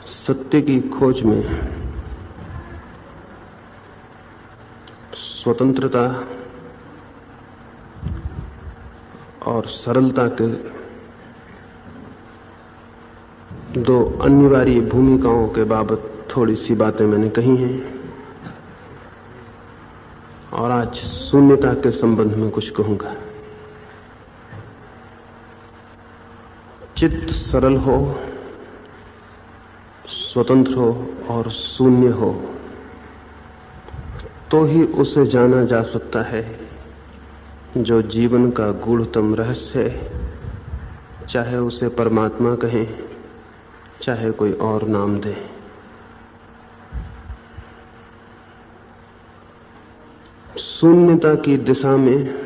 सत्य की खोज में स्वतंत्रता और सरलता के दो अनिवार्य भूमिकाओं के बाबत थोड़ी सी बातें मैंने कही हैं और आज शून्यता के संबंध में कुछ कहूंगा। चित्त सरल हो, स्वतंत्र हो और शून्य हो तो ही उसे जाना जा सकता है जो जीवन का गूढ़तम रहस्य है, चाहे उसे परमात्मा कहें, चाहे कोई और नाम दे। शून्यता की दिशा में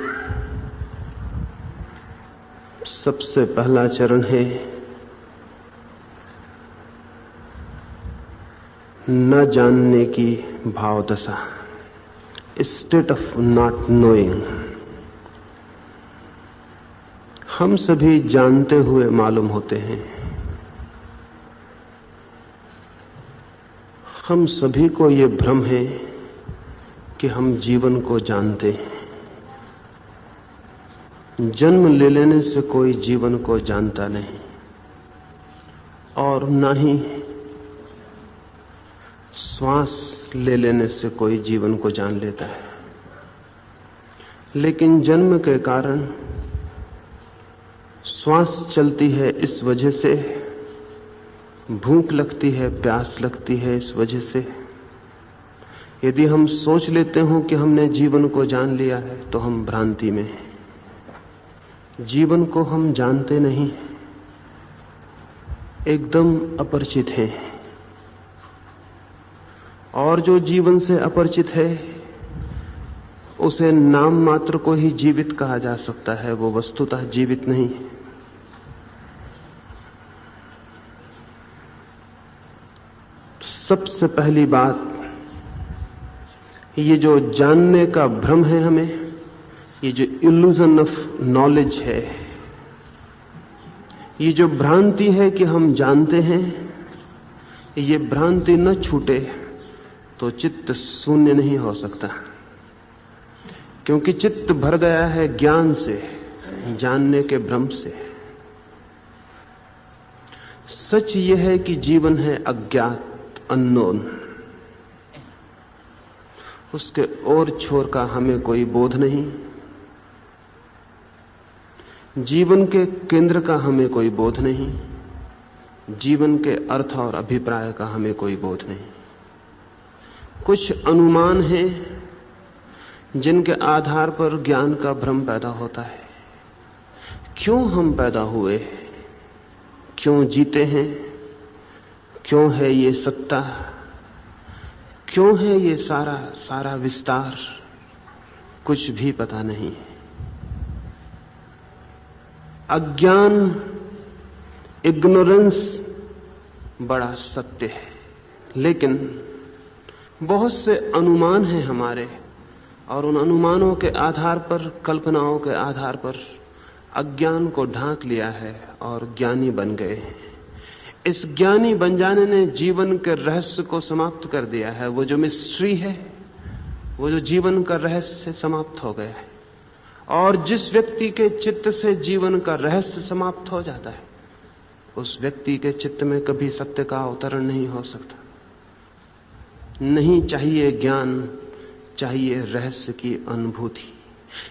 सबसे पहला चरण है न जानने की भाव दशा, स्टेट ऑफ नॉट नोइंग। हम सभी जानते हुए मालूम होते हैं, हम सभी को ये भ्रम है कि हम जीवन को जानते हैं। जन्म ले लेने से कोई जीवन को जानता नहीं और न ही श्वास ले लेने से कोई जीवन को जान लेता है। लेकिन जन्म के कारण श्वास चलती है, इस वजह से भूख लगती है, प्यास लगती है, इस वजह से। यदि हम सोच लेते हो कि हमने जीवन को जान लिया है तो हम भ्रांति में हैं। जीवन को हम जानते नहीं, एकदम अपरिचित हैं। और जो जीवन से अपरिचित है उसे नाम मात्र को ही जीवित कहा जा सकता है, वो वस्तुतः जीवित नहीं है। सबसे पहली बात, ये जो जानने का भ्रम है हमें, ये जो इल्यूजन ऑफ नॉलेज है, ये जो भ्रांति है कि हम जानते हैं, ये भ्रांति न छूटे तो चित्त शून्य नहीं हो सकता। क्योंकि चित्त भर गया है ज्ञान से, जानने के भ्रम से। सच यह है कि जीवन है अज्ञात, अननोन। उसके और छोर का हमें कोई बोध नहीं। जीवन के केंद्र का हमें कोई बोध नहीं। जीवन के अर्थ और अभिप्राय का हमें कोई बोध नहीं। कुछ अनुमान हैं जिनके आधार पर ज्ञान का भ्रम पैदा होता है। क्यों हम पैदा हुए, क्यों जीते हैं, क्यों है ये सत्ता, क्यों है ये सारा विस्तार, कुछ भी पता नहीं। अज्ञान, इग्नोरेंस बड़ा सत्य है, लेकिन बहुत से अनुमान हैं हमारे, और उन अनुमानों के आधार पर, कल्पनाओं के आधार पर अज्ञान को ढांक लिया है और ज्ञानी बन गए हैं। इस ज्ञानी बन जाने ने जीवन के रहस्य को समाप्त कर दिया है। वो जो मिस्ट्री है, वो जो जीवन का रहस्य समाप्त हो गया है। और जिस व्यक्ति के चित्त से जीवन का रहस्य समाप्त हो जाता है, उस व्यक्ति के चित्त में कभी सत्य का अवतरण नहीं हो सकता। नहीं चाहिए ज्ञान, चाहिए रहस्य की अनुभूति।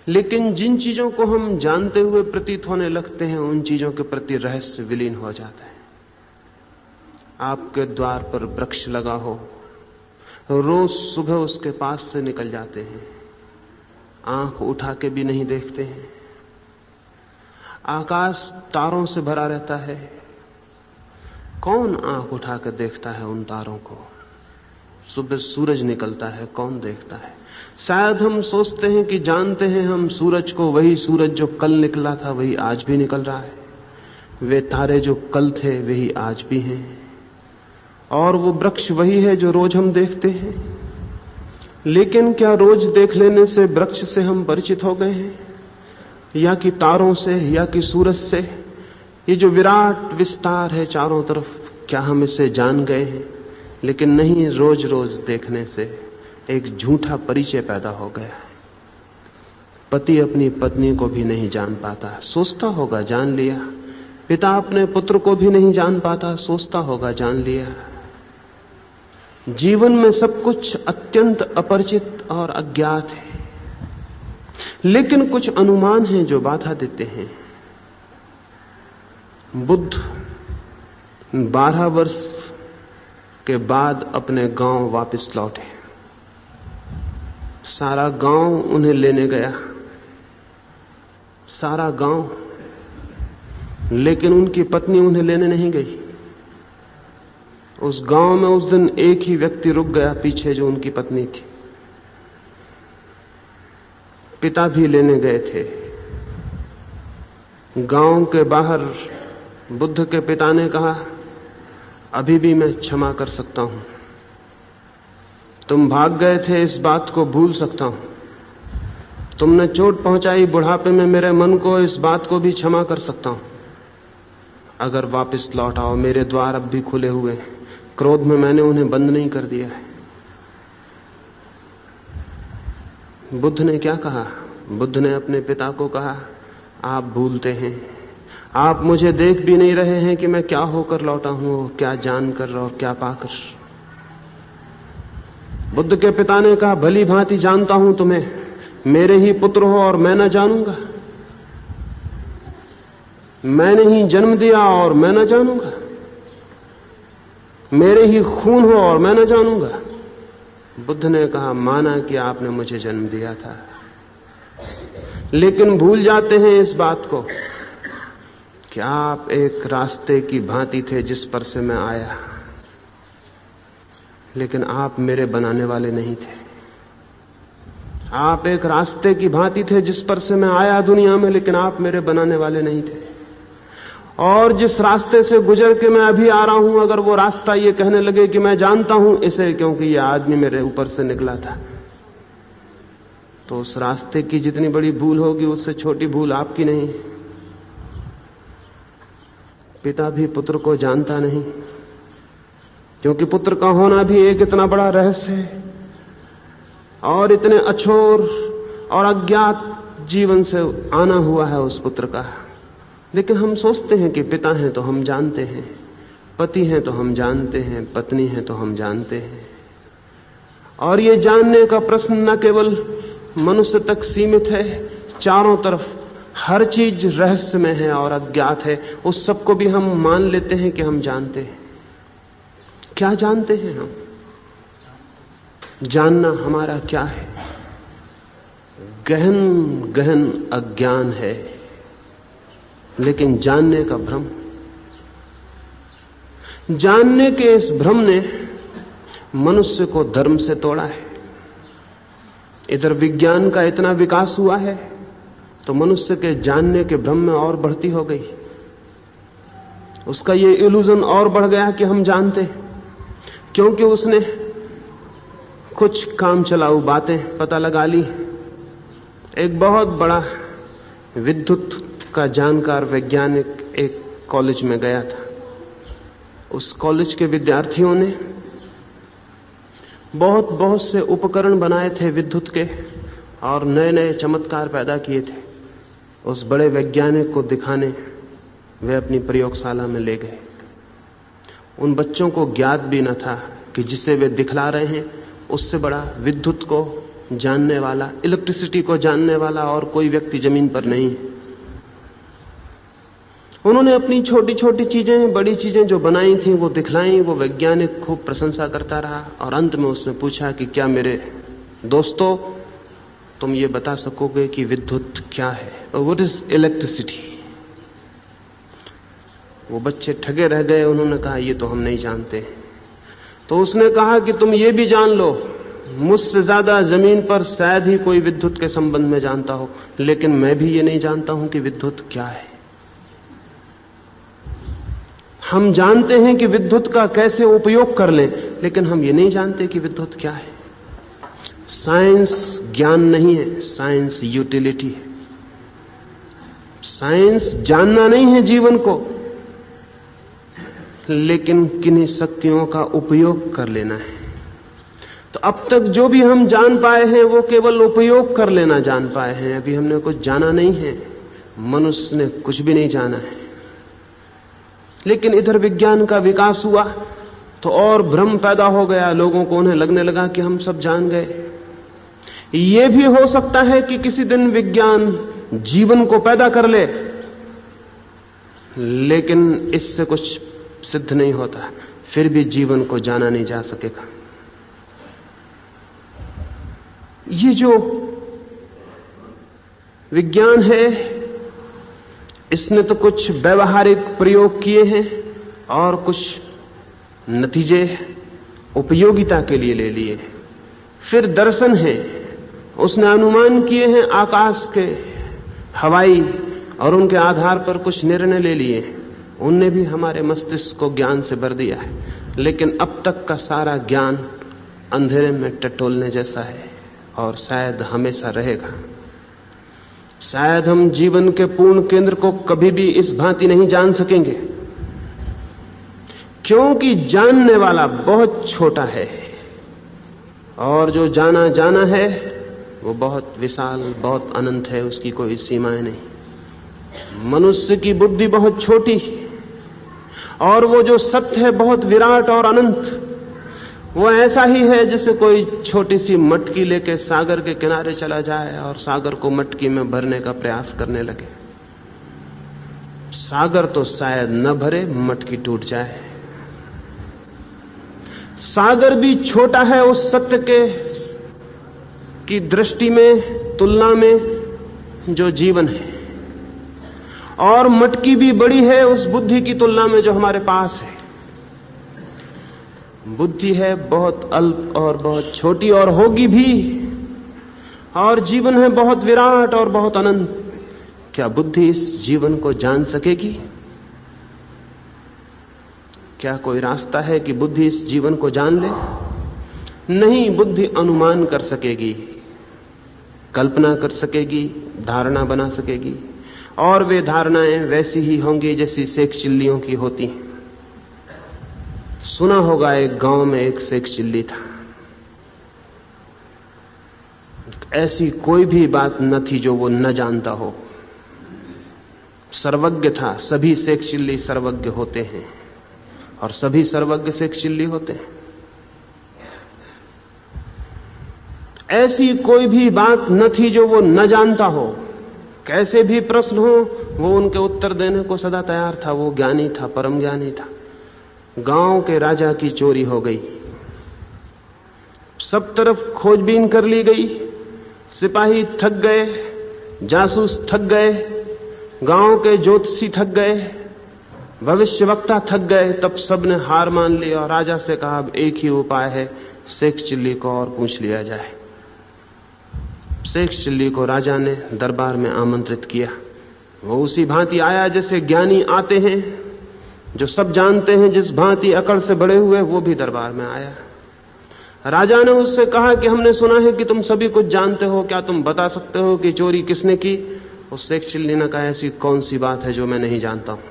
लेकिन जिन चीजों को हम जानते हुए प्रतीत होने लगते हैं, उन चीजों के प्रति रहस्य विलीन हो जाता है। आपके द्वार पर वृक्ष लगा हो, रोज सुबह उसके पास से निकल जाते हैं, आंख उठा के भी नहीं देखते हैं। आकाश तारों से भरा रहता है, कौन आंख उठा कर देखता है उन तारों को? सुबह सूरज निकलता है, कौन देखता है? शायद हम सोचते हैं कि जानते हैं हम सूरज को, वही सूरज जो कल निकला था वही आज भी निकल रहा है। वे तारे जो कल थे वही आज भी हैं, और वो वृक्ष वही है जो रोज हम देखते हैं। लेकिन क्या रोज देख लेने से वृक्ष से हम परिचित हो गए हैं, या कि तारों से, या कि सूरज से? ये जो विराट विस्तार है चारों तरफ, क्या हम इसे जान गए हैं? लेकिन नहीं, रोज रोज देखने से एक झूठा परिचय पैदा हो गया है। पति अपनी पत्नी को भी नहीं जान पाता, सोचता होगा जान लिया। पिता अपने पुत्र को भी नहीं जान पाता, सोचता होगा जान लिया। जीवन में सब कुछ अत्यंत अपरिचित और अज्ञात है, लेकिन कुछ अनुमान हैं जो बाधा देते हैं। बुद्ध 12 वर्ष के बाद अपने गांव वापस लौटे। सारा गांव उन्हें लेने गया, सारा गांव, लेकिन उनकी पत्नी उन्हें लेने नहीं गई। उस गांव में उस दिन एक ही व्यक्ति रुक गया पीछे, जो उनकी पत्नी थी। पिता भी लेने गए थे। गांव के बाहर बुद्ध के पिता ने कहा, अभी भी मैं क्षमा कर सकता हूं। तुम भाग गए थे, इस बात को भूल सकता हूं। तुमने चोट पहुंचाई बुढ़ापे में मेरे मन को, इस बात को भी क्षमा कर सकता हूं। अगर वापस लौट आओ, मेरे द्वार अब भी खुले हुए हैं। क्रोध में मैंने उन्हें बंद नहीं कर दिया है। बुद्ध ने क्या कहा? बुद्ध ने अपने पिता को कहा, आप भूलते हैं, आप मुझे देख भी नहीं रहे हैं कि मैं क्या होकर लौटा हूं, क्या जानकर और क्या पाकर। बुद्ध के पिता ने कहा, भली भांति जानता हूं तुम्हें, मेरे ही पुत्र हो और मैं न जानूंगा? मैंने ही जन्म दिया और मैं न जानूंगा? मेरे ही खून हो और मैं न जानूंगा? बुद्ध ने कहा, माना कि आपने मुझे जन्म दिया था, लेकिन भूल जाते हैं इस बात को कि आप एक रास्ते की भांति थे जिस पर से मैं आया, लेकिन आप मेरे बनाने वाले नहीं थे। आप एक रास्ते की भांति थे जिस पर से मैं आया दुनिया में, लेकिन आप मेरे बनाने वाले नहीं थे। और जिस रास्ते से गुजर के मैं अभी आ रहा हूं, अगर वो रास्ता ये कहने लगे कि मैं जानता हूं इसे, क्योंकि ये आदमी मेरे ऊपर से निकला था, तो उस रास्ते की जितनी बड़ी भूल होगी उससे छोटी भूल आपकी नहीं। पिता भी पुत्र को जानता नहीं, क्योंकि पुत्र का होना भी एक इतना बड़ा रहस्य है, और इतने अछोर और अज्ञात जीवन से आना हुआ है उस पुत्र का। लेकिन हम सोचते हैं कि पिता हैं तो हम जानते हैं, पति हैं तो हम जानते हैं, पत्नी हैं तो हम जानते हैं। और ये जानने का प्रश्न न केवल मनुष्य तक सीमित है, चारों तरफ हर चीज रहस्य में है और अज्ञात है। उस सबको भी हम मान लेते हैं कि हम जानते हैं। क्या जानते हैं हम? जानना हमारा क्या है? गहन गहन अज्ञान है, लेकिन जानने का भ्रम। जानने के इस भ्रम ने मनुष्य को धर्म से तोड़ा है। इधर विज्ञान का इतना विकास हुआ है तो मनुष्य के जानने के भ्रम में और बढ़ती हो गई। उसका ये इल्यूजन और बढ़ गया कि हम जानते हैं, क्योंकि उसने कुछ काम चलाऊ बातें पता लगा ली। एक बहुत बड़ा विद्युत का जानकार वैज्ञानिक एक कॉलेज में गया था। उस कॉलेज के विद्यार्थियों ने बहुत से उपकरण बनाए थे विद्युत के, और नए नए चमत्कार पैदा किए थे। उस बड़े वैज्ञानिक को दिखाने वे अपनी प्रयोगशाला में ले गए। उन बच्चों को ज्ञात भी न था कि जिसे वे दिखला रहे हैं उससे बड़ा विद्युत को जानने वाला, इलेक्ट्रिसिटी को जानने वाला और कोई व्यक्ति जमीन पर नहीं है। उन्होंने अपनी छोटी छोटी चीजें, बड़ी चीजें जो बनाई थी वो दिखलाई। वो वैज्ञानिक खूब प्रशंसा करता रहा, और अंत में उसने पूछा कि क्या मेरे दोस्तों तुम ये बता सकोगे कि विद्युत क्या है? What is electricity? वो बच्चे ठगे रह गए। उन्होंने कहा ये तो हम नहीं जानते। तो उसने कहा कि तुम ये भी जान लो, मुझसे ज्यादा जमीन पर शायद ही कोई विद्युत के संबंध में जानता हो, लेकिन मैं भी ये नहीं जानता हूं कि विद्युत क्या है। हम जानते हैं कि विद्युत का कैसे उपयोग कर लें, लेकिन हम ये नहीं जानते कि विद्युत क्या है। साइंस ज्ञान नहीं है, साइंस यूटिलिटी है। साइंस जानना नहीं है जीवन को, लेकिन किन्हीं शक्तियों का उपयोग कर लेना है। तो अब तक जो भी हम जान पाए हैं वो केवल उपयोग कर लेना जान पाए हैं। अभी हमने कुछ जाना नहीं है। मनुष्य ने कुछ भी नहीं जाना है। लेकिन इधर विज्ञान का विकास हुआ तो और भ्रम पैदा हो गया। लोगों को उन्हें लगने लगा कि हम सब जान गए। ये भी हो सकता है कि किसी दिन विज्ञान जीवन को पैदा कर ले, लेकिन इससे कुछ सिद्ध नहीं होता। फिर भी जीवन को जाना नहीं जा सकेगा। ये जो विज्ञान है, इसने तो कुछ व्यवहारिक प्रयोग किए हैं और कुछ नतीजे उपयोगिता के लिए ले लिए। फिर दर्शन है, उसने अनुमान किए हैं आकाश के, हवाई, और उनके आधार पर कुछ निर्णय ले लिए। उनने भी हमारे मस्तिष्क को ज्ञान से भर दिया है। लेकिन अब तक का सारा ज्ञान अंधेरे में टटोलने जैसा है और शायद हमेशा रहेगा। शायद हम जीवन के पूर्ण केंद्र को कभी भी इस भांति नहीं जान सकेंगे, क्योंकि जानने वाला बहुत छोटा है और जो जाना जाना है वो बहुत विशाल, बहुत अनंत है। उसकी कोई सीमाएं नहीं। मनुष्य की बुद्धि बहुत छोटी और वो जो सत्य है बहुत विराट और अनंत। वो ऐसा ही है जैसे कोई छोटी सी मटकी लेके सागर के किनारे चला जाए और सागर को मटकी में भरने का प्रयास करने लगे। सागर तो शायद न भरे, मटकी टूट जाए। सागर भी छोटा है उस सत्य के की दृष्टि में, तुलना में जो जीवन है, और मटकी भी बड़ी है उस बुद्धि की तुलना में जो हमारे पास है। बुद्धि है बहुत अल्प और बहुत छोटी और होगी भी, और जीवन है बहुत विराट और बहुत अनंत। क्या बुद्धि इस जीवन को जान सकेगी? क्या कोई रास्ता है कि बुद्धि इस जीवन को जान ले? नहीं, बुद्धि अनुमान कर सकेगी, कल्पना कर सकेगी, धारणा बना सकेगी, और वे धारणाएं वैसी ही होंगी जैसी सेक चिल्लियों की होती हैं। सुना होगा एक गांव में एक सेक चिल्ली था। ऐसी कोई भी बात न थी जो वो न जानता हो। सर्वज्ञ था। सभी सेक चिल्ली सर्वज्ञ होते हैं और सभी सर्वज्ञ सेक चिल्ली होते हैं। ऐसी कोई भी बात न थी जो वो न जानता हो। कैसे भी प्रश्न हो वो उनके उत्तर देने को सदा तैयार था। वो ज्ञानी था, परम ज्ञानी था। गांव के राजा की चोरी हो गई। सब तरफ खोजबीन कर ली गई। सिपाही थक गए, जासूस थक गए, गांव के ज्योतिषी थक गए, भविष्यवक्ता थक गए। तब सबने हार मान ली और राजा से कहा अब एक ही उपाय है, सेक चिल्ली को और पूछ लिया जाए। सेक चिल्ली को राजा ने दरबार में आमंत्रित किया। वो उसी भांति आया जैसे ज्ञानी आते हैं, जो सब जानते हैं। जिस भांति अकड़ से बड़े हुए वो भी दरबार में आया। राजा ने उससे कहा कि हमने सुना है कि तुम सभी कुछ जानते हो, क्या तुम बता सकते हो कि चोरी किसने की? उस सेक चिल्ली ने कहा ऐसी कौन सी बात है जो मैं नहीं जानता हूं,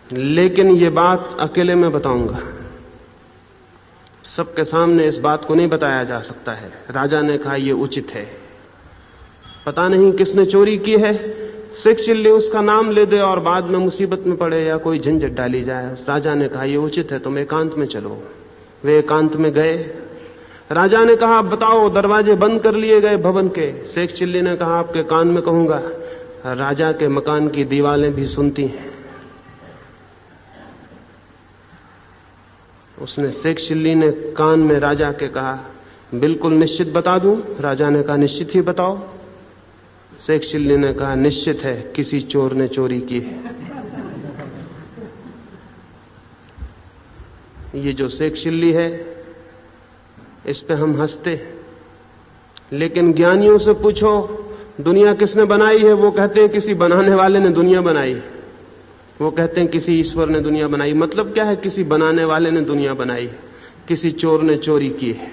लेकिन ये बात अकेले में बताऊंगा। सबके सामने इस बात को नहीं बताया जा सकता है। राजा ने कहा यह उचित है। पता नहीं किसने चोरी की है, सेक चिल्ली उसका नाम ले दे और बाद में मुसीबत में पड़े या कोई झंझट डाली जाए। राजा ने कहा यह उचित है, तुम एकांत में चलो। वे एकांत में गए। राजा ने कहा बताओ। दरवाजे बंद कर लिए गए भवन के। सेक चिल्ली ने कहा आपके कान में कहूंगा। राजा के मकान की दीवारें भी सुनती हैं। उसने सेक चिल्ली ने कान में राजा के कहा बिल्कुल निश्चित बता दूं? राजा ने कहा निश्चित ही बताओ। सेक चिल्ली ने कहा निश्चित है, किसी चोर ने चोरी की है। ये जो सेक चिल्ली है इस पे हम हंसते, लेकिन ज्ञानियों से पूछो दुनिया किसने बनाई है, वो कहते हैं किसी बनाने वाले ने दुनिया बनाई। वो कहते हैं किसी ईश्वर ने दुनिया बनाई। मतलब क्या है? किसी बनाने वाले ने दुनिया बनाई, किसी चोर ने चोरी की है।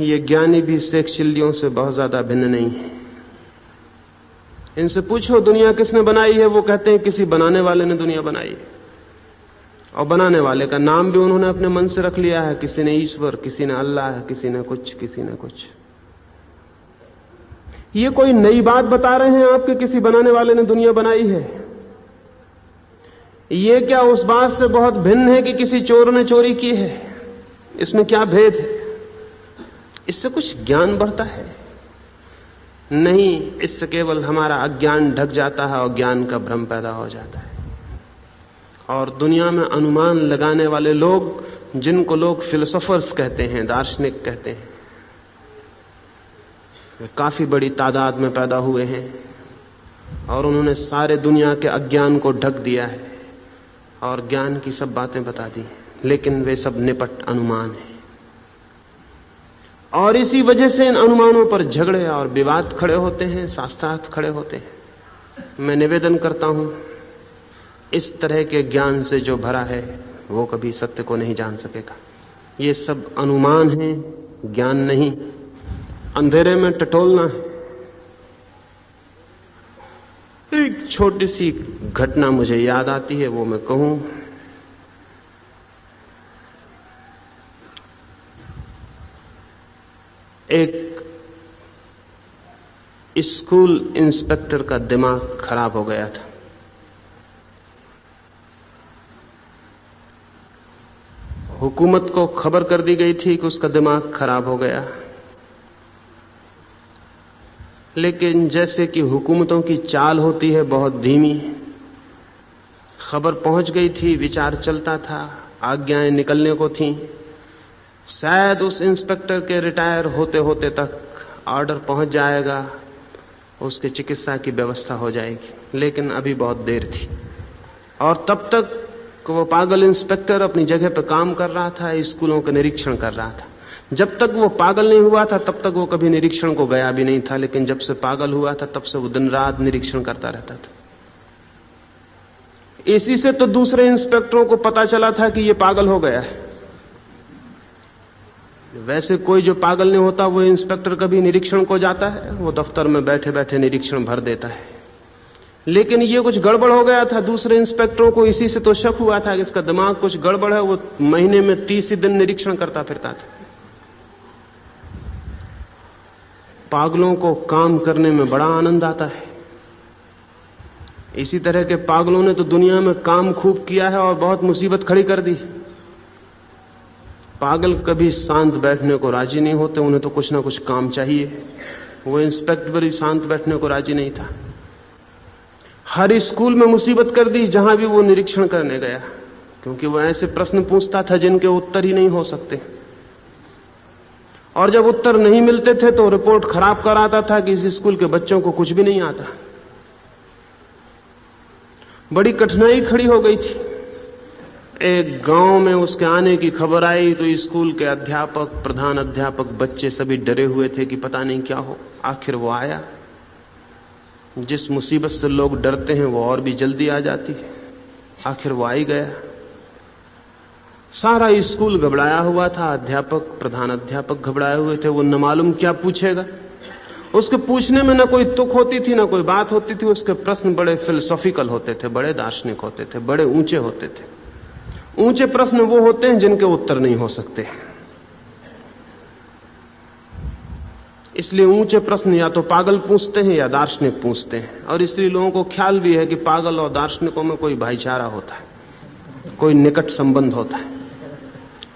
ये ज्ञानी भी सेक चिल्लियों से बहुत ज्यादा भिन्न नहीं है। इनसे पूछो दुनिया किसने बनाई है, वो कहते हैं किसी बनाने वाले ने दुनिया बनाई है। और बनाने वाले का नाम भी उन्होंने अपने मन से रख लिया है, किसी ने ईश्वर, किसी ने अल्लाह, किसी ने कुछ, किसी ने कुछ। ये कोई नई बात बता रहे हैं आपके किसी बनाने वाले ने दुनिया बनाई है? ये क्या उस बात से बहुत भिन्न है कि किसी चोर ने चोरी की है? इसमें क्या भेद है? इससे कुछ ज्ञान बढ़ता है? नहीं, इससे केवल हमारा अज्ञान ढक जाता है और ज्ञान का भ्रम पैदा हो जाता है। और दुनिया में अनुमान लगाने वाले लोग, जिनको लोग फिलोसोफर्स कहते हैं, दार्शनिक कहते हैं, वे काफी बड़ी तादाद में पैदा हुए हैं और उन्होंने सारे दुनिया के अज्ञान को ढक दिया है और ज्ञान की सब बातें बता दी, लेकिन वे सब निपट अनुमान हैं। और इसी वजह से इन अनुमानों पर झगड़े और विवाद खड़े होते हैं, शास्त्रार्थ खड़े होते हैं। मैं निवेदन करता हूं, इस तरह के ज्ञान से जो भरा है वो कभी सत्य को नहीं जान सकेगा। ये सब अनुमान है, ज्ञान नहीं। अंधेरे में टटोलना है। एक छोटी सी घटना मुझे याद आती है, वो मैं कहूं। एक स्कूल इंस्पेक्टर का दिमाग खराब हो गया था। हुकूमत को खबर कर दी गई थी कि उसका दिमाग खराब हो गया, लेकिन जैसे कि हुकूमतों की चाल होती है बहुत धीमी, खबर पहुंच गई थी, विचार चलता था, आज्ञाएं निकलने को थीं। शायद उस इंस्पेक्टर के रिटायर होते होते तक ऑर्डर पहुंच जाएगा, उसके चिकित्सा की व्यवस्था हो जाएगी, लेकिन अभी बहुत देर थी। और तब तक वो पागल इंस्पेक्टर अपनी जगह पर काम कर रहा था, स्कूलों का निरीक्षण कर रहा था। जब तक वो पागल नहीं हुआ था तब तक वो कभी निरीक्षण को गया भी नहीं था, लेकिन जब से पागल हुआ था तब से वो दिन रात निरीक्षण करता रहता था। इसी से तो दूसरे इंस्पेक्टरों को पता चला था कि ये पागल हो गया है। वैसे कोई जो पागल नहीं होता वो इंस्पेक्टर कभी निरीक्षण को जाता है, वो दफ्तर में बैठे बैठे निरीक्षण भर देता है। लेकिन ये कुछ गड़बड़ हो गया था। दूसरे इंस्पेक्टरों को इसी से तो शक हुआ था कि इसका दिमाग कुछ गड़बड़ है। वो महीने में 30 दिन निरीक्षण करता फिरता था। पागलों को काम करने में बड़ा आनंद आता है। इसी तरह के पागलों ने तो दुनिया में काम खूब किया है और बहुत मुसीबत खड़ी कर दी। पागल कभी शांत बैठने को राजी नहीं होते, उन्हें तो कुछ ना कुछ काम चाहिए। वो इंस्पेक्टर भी शांत बैठने को राजी नहीं था। हर स्कूल में मुसीबत कर दी जहां भी वो निरीक्षण करने गया, क्योंकि वो ऐसे प्रश्न पूछता था जिनके उत्तर ही नहीं हो सकते। और जब उत्तर नहीं मिलते थे तो रिपोर्ट खराब कराता था कि इस स्कूल के बच्चों को कुछ भी नहीं आता। बड़ी कठिनाई खड़ी हो गई थी। एक गांव में उसके आने की खबर आई तो स्कूल के अध्यापक, प्रधान अध्यापक, बच्चे सभी डरे हुए थे कि पता नहीं क्या हो। आखिर वो आया। जिस मुसीबत से लोग डरते हैं वो और भी जल्दी आ जाती है। आखिर वो आ ही गया। सारा स्कूल घबराया हुआ था। अध्यापक, प्रधान अध्यापक घबराए हुए थे। वो न मालूम क्या पूछेगा। उसके पूछने में न कोई तुक होती थी, न कोई बात होती थी। उसके प्रश्न बड़े फिलोसॉफिकल होते थे, बड़े दार्शनिक होते थे, बड़े ऊंचे होते थे। ऊंचे प्रश्न वो होते हैं जिनके उत्तर नहीं हो सकते। इसलिए ऊंचे प्रश्न या तो पागल पूछते हैं या दार्शनिक पूछते हैं। और इसलिए लोगों को ख्याल भी है कि पागल और दार्शनिकों में कोई भाईचारा होता है, कोई निकट संबंध होता है।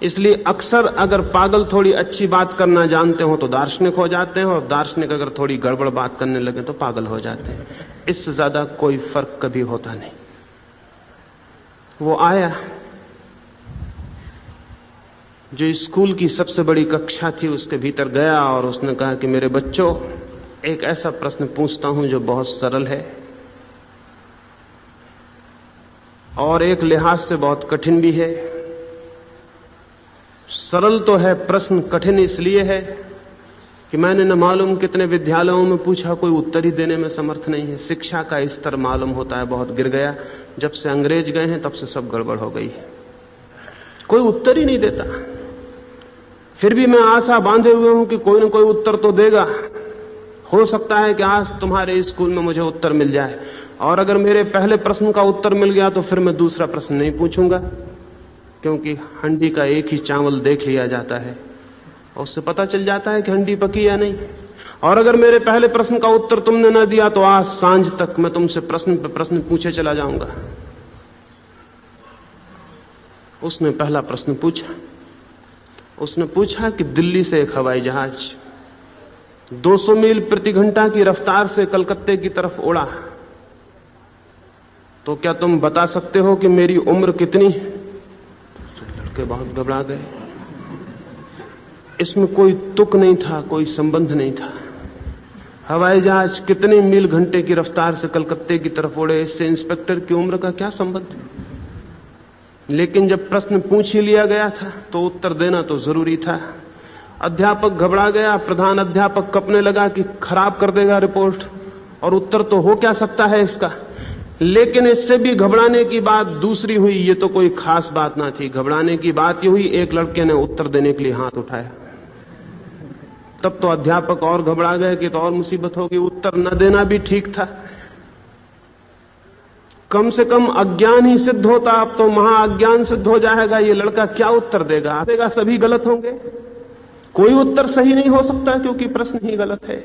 इसलिए अक्सर अगर पागल थोड़ी अच्छी बात करना जानते हो तो दार्शनिक हो जाते हैं, और दार्शनिक अगर थोड़ी गड़बड़ बात करने लगे तो पागल हो जाते हैं। इससे ज्यादा कोई फर्क कभी होता नहीं। वो आया। जो स्कूल की सबसे बड़ी कक्षा थी उसके भीतर गया और उसने कहा कि मेरे बच्चों, एक ऐसा प्रश्न पूछता हूं जो बहुत सरल है और एक लिहाज से बहुत कठिन भी है। सरल तो है प्रश्न, कठिन इसलिए है कि मैंने न मालूम कितने विद्यालयों में पूछा, कोई उत्तर ही देने में समर्थ नहीं है। शिक्षा का स्तर मालूम होता है बहुत गिर गया। जब से अंग्रेज गए हैं तब से सब गड़बड़ हो गई है। कोई उत्तर ही नहीं देता। फिर भी मैं आशा बांधे हुए हूं कि कोई न कोई उत्तर तो देगा। हो सकता है कि आज तुम्हारे स्कूल में मुझे उत्तर मिल जाए, और अगर मेरे पहले प्रश्न का उत्तर मिल गया तो फिर मैं दूसरा प्रश्न नहीं पूछूंगा, क्योंकि हंडी का एक ही चावल देख लिया जाता है और उससे पता चल जाता है कि हंडी पकी या नहीं। और अगर मेरे पहले प्रश्न का उत्तर तुमने न दिया तो आज सांझ तक मैं तुमसे प्रश्न पे प्रश्न पूछे चला जाऊंगा। उसने पहला प्रश्न पूछा। उसने पूछा कि दिल्ली से एक हवाई जहाज 200 मील प्रति घंटा की रफ्तार से कलकत्ते की तरफ उड़ा, तो क्या तुम बता सकते हो कि मेरी उम्र कितनी है? लड़के बहुत घबरा गए। इसमें कोई तुक नहीं था, कोई संबंध नहीं था। हवाई जहाज कितने मील घंटे की रफ्तार से कलकत्ते की तरफ उड़े, इससे इंस्पेक्टर की उम्र का क्या संबंध? लेकिन जब प्रश्न पूछ ही लिया गया था तो उत्तर देना तो जरूरी था। अध्यापक घबरा गया। प्रधान अध्यापक कपने लगा कि खराब कर देगा रिपोर्ट, और उत्तर तो हो क्या सकता है इसका। लेकिन इससे भी घबराने की बात दूसरी हुई। ये तो कोई खास बात ना थी। घबराने की बात ये हुई, एक लड़के ने उत्तर देने के लिए हाथ उठाया। तब तो अध्यापक और घबरा गए कि तो और मुसीबत होगी। उत्तर न देना भी ठीक था, कम से कम अज्ञान ही सिद्ध होता, अब तो महाअज्ञान सिद्ध हो जाएगा। ये लड़का क्या उत्तर देगा? सभी गलत होंगे, कोई उत्तर सही नहीं हो सकता क्योंकि प्रश्न ही गलत है।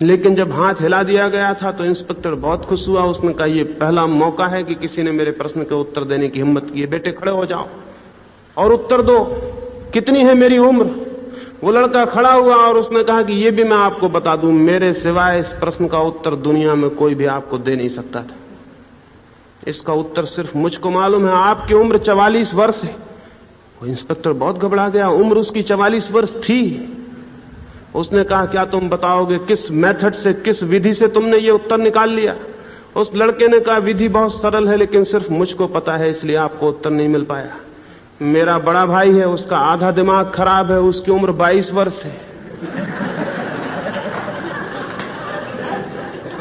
लेकिन जब हाथ हिला दिया गया था तो इंस्पेक्टर बहुत खुश हुआ। उसने कहा, यह पहला मौका है कि किसी ने मेरे प्रश्न के उत्तर देने की हिम्मत की है। बेटे खड़े हो जाओ और उत्तर दो, कितनी है मेरी उम्र? वो लड़का खड़ा हुआ और उसने कहा कि यह भी मैं आपको बता दूं, मेरे सिवाय इस प्रश्न का उत्तर दुनिया में कोई भी आपको दे नहीं सकता था। इसका उत्तर सिर्फ मुझको मालूम है। आपकी उम्र 44 वर्ष है। वो इंस्पेक्टर बहुत घबरा गया। उम्र उसकी 44 वर्ष थी। उसने कहा, क्या तुम बताओगे किस मेथड से, किस विधि से तुमने ये उत्तर निकाल लिया? उस लड़के ने कहा, विधि बहुत सरल है, लेकिन सिर्फ मुझको पता है, इसलिए आपको उत्तर नहीं मिल पाया। मेरा बड़ा भाई है, उसका आधा दिमाग खराब है, उसकी उम्र 22 वर्ष है।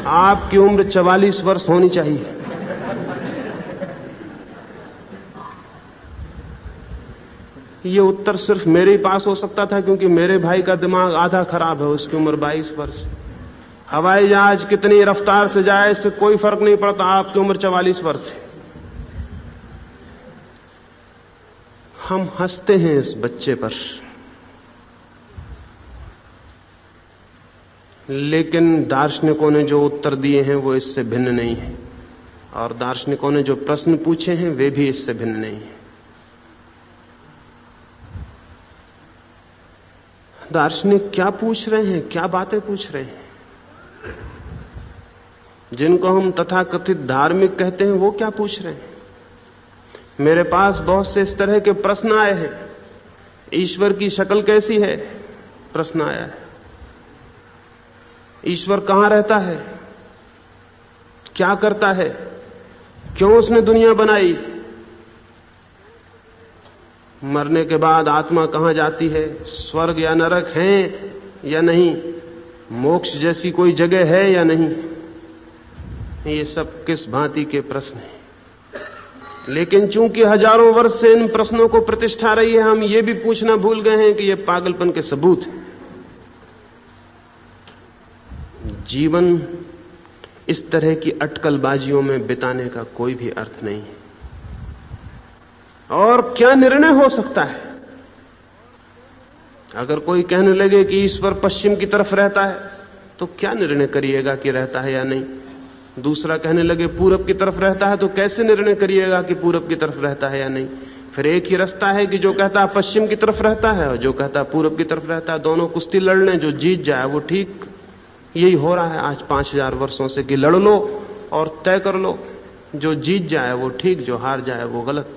आपकी उम्र 44 वर्ष होनी चाहिए। ये उत्तर सिर्फ मेरे ही पास हो सकता था, क्योंकि मेरे भाई का दिमाग आधा खराब है, उसकी उम्र 22 वर्ष है। हवाई जहाज कितनी रफ्तार से जाए इससे कोई फर्क नहीं पड़ता, आपकी उम्र 44 वर्ष है। हम हंसते हैं इस बच्चे पर, लेकिन दार्शनिकों ने जो उत्तर दिए हैं वो इससे भिन्न नहीं है, और दार्शनिकों ने जो प्रश्न पूछे हैं वे भी इससे भिन्न नहीं है। दार्शनिक क्या पूछ रहे हैं, क्या बातें पूछ रहे हैं? जिनको हम तथाकथित धार्मिक कहते हैं वो क्या पूछ रहे हैं? मेरे पास बहुत से इस तरह के प्रश्न आए हैं। ईश्वर की शक्ल कैसी है? प्रश्न आया है। ईश्वर कहां रहता है? क्या करता है? क्यों उसने दुनिया बनाई? मरने के बाद आत्मा कहां जाती है? स्वर्ग या नरक है या नहीं? मोक्ष जैसी कोई जगह है या नहीं? ये सब किस भांति के प्रश्न हैं। लेकिन चूंकि हजारों वर्ष से इन प्रश्नों को प्रतिष्ठा रही है, हम ये भी पूछना भूल गए हैं कि ये पागलपन के सबूत हैं। जीवन इस तरह की अटकलबाजियों में बिताने का कोई भी अर्थ नहीं है। और क्या निर्णय हो सकता है? अगर कोई कहने लगे कि ईश्वर पश्चिम की तरफ रहता है, तो क्या निर्णय करिएगा कि रहता है या नहीं? दूसरा कहने लगे पूरब की तरफ रहता है, तो कैसे निर्णय करिएगा कि पूरब की तरफ रहता है या नहीं? फिर एक ही रास्ता है कि जो कहता है पश्चिम की तरफ रहता है और जो कहता है पूरब की तरफ रहता है, दोनों कुश्ती लड़ लें, जो जीत जाए वो ठीक। यही हो रहा है आज 5000 वर्षों से कि लड़ लो और तय कर लो, जो जीत जाए वो ठीक, जो हार जाए वो गलत।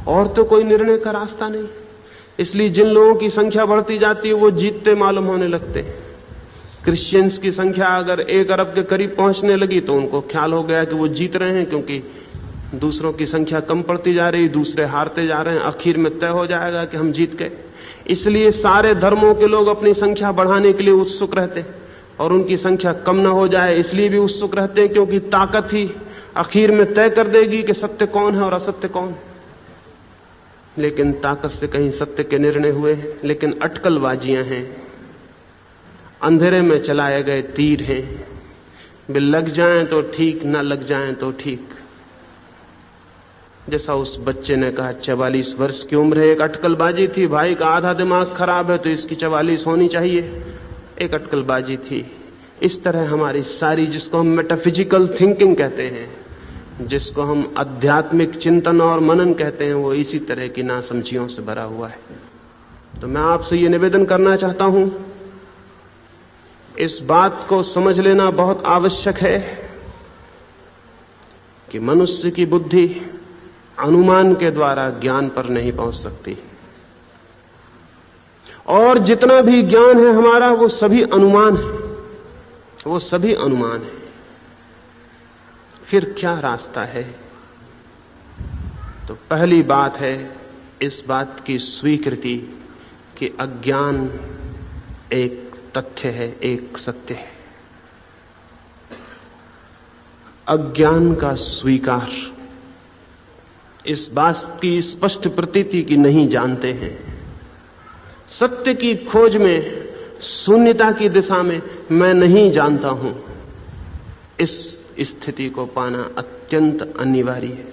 और तो कोई निर्णय का रास्ता नहीं। इसलिए जिन लोगों की संख्या बढ़ती जाती है वो जीतते मालूम होने लगते हैं। क्रिश्चियंस की संख्या अगर 1 अरब के करीब पहुंचने लगी तो उनको ख्याल हो गया कि वो जीत रहे हैं, क्योंकि दूसरों की संख्या कम पड़ती जा रही, दूसरे हारते जा रहे हैं। आखिर में तय हो जाएगा कि हम जीत गए। इसलिए सारे धर्मों के लोग अपनी संख्या बढ़ाने के लिए उत्सुक रहते हैं, और उनकी संख्या कम ना हो जाए इसलिए भी उत्सुक रहते हैं, क्योंकि ताकत ही आखिर में तय कर देगी कि सत्य कौन है और असत्य कौन है। लेकिन ताकत से कहीं सत्य के निर्णय हुए हैं, लेकिन अटकलबाजियां हैं, अंधेरे में चलाए गए तीर हैं, वे लग जाएं तो ठीक, न लग जाएं तो ठीक। जैसा उस बच्चे ने कहा 44 वर्ष की उम्र है, एक अटकलबाजी थी, भाई का आधा दिमाग खराब है तो इसकी 44 होनी चाहिए, एक अटकलबाजी थी। इस तरह हमारी सारी, जिसको हम मेटाफिजिकल थिंकिंग कहते हैं, जिसको हम आध्यात्मिक चिंतन और मनन कहते हैं, वो इसी तरह की नासमझियों से भरा हुआ है। तो मैं आपसे ये निवेदन करना चाहता हूं, इस बात को समझ लेना बहुत आवश्यक है कि मनुष्य की बुद्धि अनुमान के द्वारा ज्ञान पर नहीं पहुंच सकती, और जितना भी ज्ञान है हमारा वो सभी अनुमान है, वो सभी अनुमान है। फिर क्या रास्ता है? तो पहली बात है इस बात की स्वीकृति कि अज्ञान एक तथ्य है, एक सत्य है। अज्ञान का स्वीकार, इस बात की स्पष्ट प्रतीति की नहीं जानते हैं। सत्य की खोज में, शून्यता की दिशा में मैं नहीं जानता हूं, इस स्थिति को पाना अत्यंत अनिवार्य है।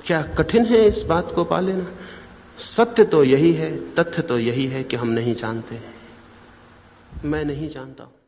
क्या कठिन है इस बात को पा लेना? सत्य तो यही है, तथ्य तो यही है कि हम नहीं जानते, मैं नहीं जानता हूं।